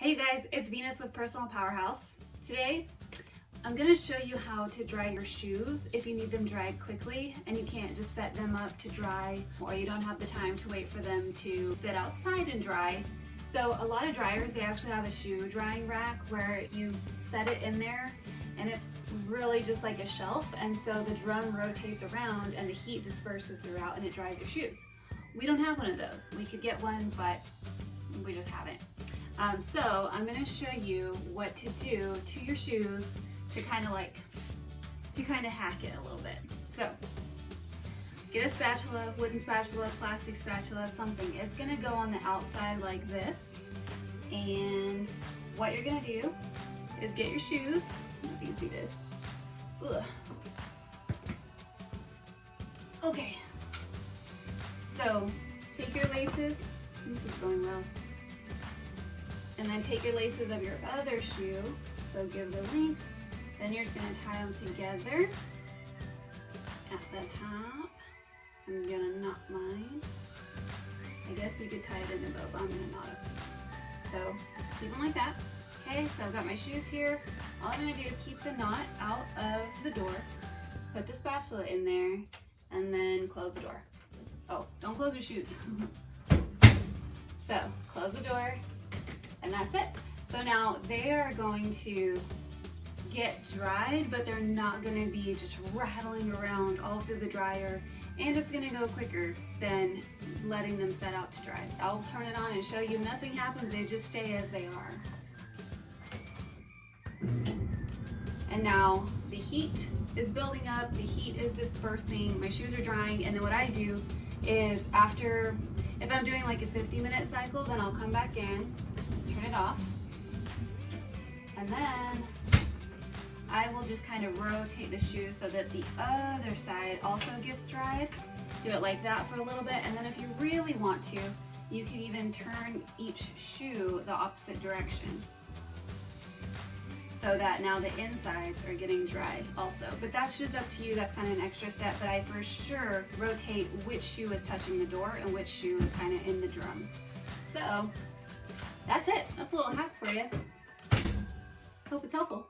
Hey guys, it's Venus with Personal Powerhouse. Today, I'm going to show you how to dry your shoes if you need them dried quickly and you can't just set them up to dry, or you don't have the time to wait for them to sit outside and dry. So a lot of dryers, they actually have a shoe drying rack where you set it in there and it's really just like a shelf, and so the drum rotates around and the heat disperses throughout and it dries your shoes. We don't have one of those. We could get one, but we just haven't. So I'm going to show you what to do to your shoes to kind of hack it a little bit. So get a spatula, wooden spatula, plastic spatula, something. It's going to go on the outside like this. And what you're going to do is get your shoes. I don't know if you can see this. Ugh. Okay. So take your laces. This is going well. And then take your laces of your other shoe, so give the length. Then you're just going to tie them together at the top. I'm going to knot mine. I guess you could tie it in a bow, but I'm going to knot it. So keep them like that. Okay, so I've got my shoes here. All I'm going to do is keep the knot out of the door, put the spatula in there, and then close the door. Oh, don't close your shoes. So close the door. And that's it. So now they are going to get dried, but they're not going to be just rattling around all through the dryer, and it's going to go quicker than letting them set out to dry. I'll turn it on and show you. Nothing happens, they just stay as they are. And now the heat is building up, the heat is dispersing, my shoes are drying, and then what I do is if I'm doing like a 50-minute cycle, then I'll come back in, turn it off, and then I will just kind of rotate the shoes so that the other side also gets dried. Do it like that for a little bit, and then if you really want to, you can even turn each shoe the opposite direction so that now the insides are getting dried also. But that's just up to you, that's kind of an extra step, but I for sure rotate which shoe is touching the door and which shoe is kind of in the drum. So that's it. That's a little hack for you. Hope it's helpful.